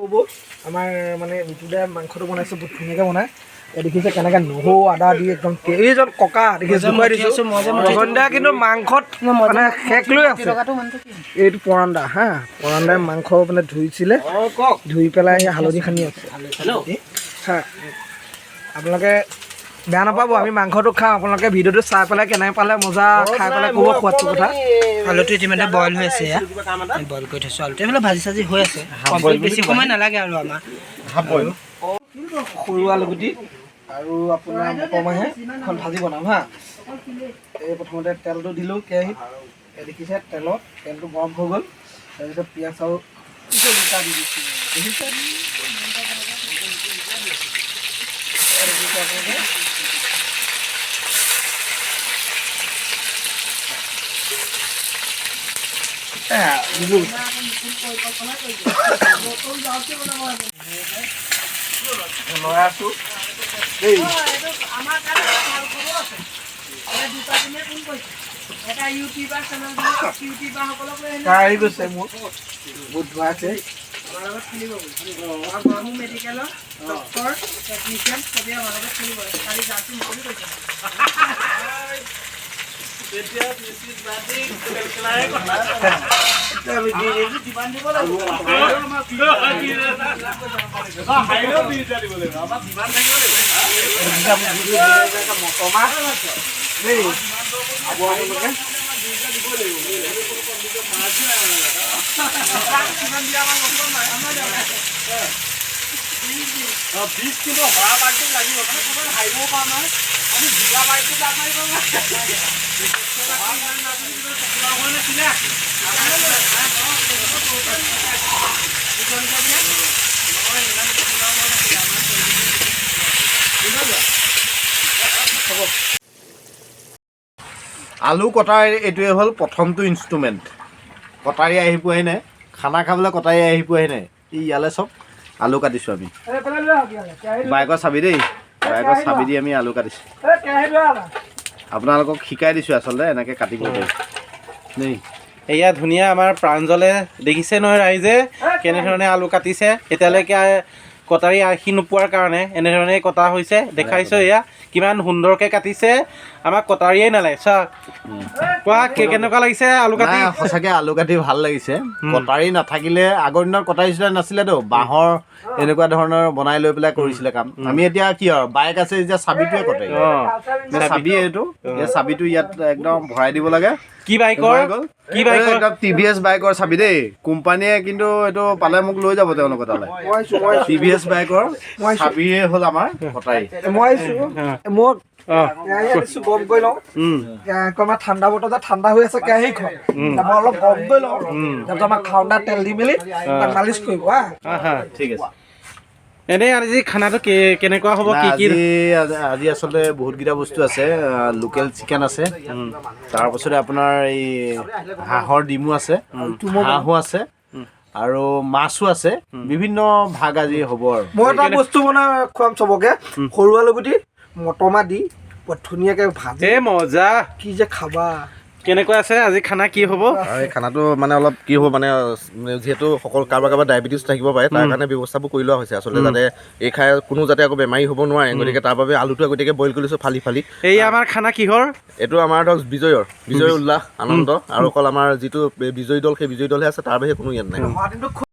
হ'ব আমাৰ মানে বিটুদাই মাংসটো বনাইছে বহুত ধুনীয়াকৈ বনায় দেখিছে কেনেকৈ নহৰু আদা দি একদম এইজন ককা দেখিছে জোকাই দিছোঁ ৰজনীদা কিন্তু মাংসত মানে শেষ লৈ আছে এইটো পৰাণ্ডা হা পৰাণ্ডাই মাংস মানে ধুইছিলে ধুই পেলাই হালধি সানি আছে হা আপোনালোকে বেয়া নাপাব আমি মাংসটো খাওঁ আপোনালোকে ভিডিঅ'টো চাই পেলাই কেনেকৈ পালে মজা খাই পেলাই ক'ব সোৱাদটো কথা আলুটো ইতিমধ্যে বইল হৈ আছে বইল কৰি থৈছোঁ আলুটো এইফালে ভাজি চাজি হৈ আছে বেছি সময় নালাগে আৰু আমাৰ সৰু আলুগুটি আৰু আপোনাৰ মটৰ মাহে এখন ভাজি বনাম হা এই প্ৰথমতে তেলটো দিলোঁ কেৰাহীত দেখিছে তেলটো গৰম হৈ গ'ল তাৰপিছত পিঁয়াজ আৰু জলকীয়া দি দিছোঁ দেখিছে লৰাই আছোঁ দেই কাঢ়ি গৈছে মোৰ বহুত ধোৱা আছে মেডিকেলৰ ডক্টৰ টেকনিচিয়ান চবেই আমাৰ লগত খেলিব কালি জাৰ্চি মুকলি কৰিছে আলু কটাৰ এইটোৱে হ'ল প্ৰথমটো ইনষ্ট্ৰুমেণ্ট কটাৰী আহি পোৱাই নাই খানা খাবলৈ কটাৰী আহি পোৱাই নাই ইয়ালৈ চব আলু কাটিছোঁ আমি বাইকৰ চাবি দেই বাইকৰ চাবি দি আমি আলু কাটিছোঁ আপোনালোকক শিকাই দিছোঁ আচলতে এনেকৈ কাটিব পাৰি দেই এয়া ধুনীয়া আমাৰ প্ৰাঞ্জলে দেখিছে নহয় ৰাইজে কেনেধৰণে আলু কাটিছে এতিয়ালৈকে কটাৰী আশী নোপোৱাৰ কাৰণে এনেধৰণে কটা হৈছে দেখাইছোঁ এয়া কিমান সুন্দৰকৈ কাটিছে আমাক কটাৰীয়ে নালাগে চা কোৱা কেনেকুৱা লাগিছে আলু কাটি সঁচাকৈ আলু কাটি ভাল লাগিছে কটাৰী নাথাকিলে আগৰ দিনত কটাৰী চটাৰী নাছিলেতো বাঁহৰ এনেকুৱা ধৰণৰ বনাই লৈ পেলাই কৰিছিলে কাম আমি এতিয়া কি আৰু বাইক আছে এতিয়া চাবিটোৱে কটাৰী চাবি এইটো চাবিটো ইয়াত একদম ভৰাই দিব লাগে কি বাইকৰ TVS বাইকৰ চাবি দেই কোম্পানীয়ে কিন্তু এইটো পালে মোক লৈ যাব তেওঁলোকৰ তালৈ TVS বাইকৰ চাবিয়ে হ'ল আমাৰ কটাৰী মই গৰম কৰি লওঁ অকণমান ঠাণ্ডা বতৰ যে ঠাণ্ডা হৈ আছে কেৰাহীখন মই অলপ গৰম কৰি লওঁ তাৰপিছত আমাক খাওঁদা তেল দি মেলি তাক মালিচ কৰিব হা ঠিক আছে এনেই আজি খানাটো কেনেকুৱা হ'ব আজি আচলতে বহুতকেইটা বস্তু আছে লোকেল চিকেন আছে তাৰপাছতে আপোনাৰ এই হাঁহৰ ডিমো আছে হাঁহো আছে আৰু মাছো আছে বিভিন্ন ভাগ আজি হ'ব আৰু মই এটা বস্তু বনাই খুৱাম চবকে সৰু আলুগুটি মটৰমাহ দি বৰ ধুনীয়াকৈ ভাজি মজা কি যে খাবা কেনেকুৱা আছে আজি খানা কি হ'ব এই খানাটো মানে অলপ কি হ'ব মানে যিহেতু সকলো কাৰোবাৰ ডায়েবেটিছ থাকিব পাৰে তাৰ কাৰণে ব্যৱস্থাবোৰ কৰি লোৱা হৈছে আচলতে যাতে এই খাই কোনো যাতে আকৌ বেমাৰী হ'ব নোৱাৰে গতিকে তাৰ বাবে আলুটো আগতীয়াকৈ বইল কৰি লৈছোঁ ফালি এই আমাৰ খানা কিহৰ এইটো আমাৰ ধৰক বিজয়ৰ উল্লাস আনন্দ আৰু অকল আমাৰ যিটো বিজয়ী দল সেই বিজয়ী দলহে আছে তাৰ বাহিৰে কোনো ইয়াত নাই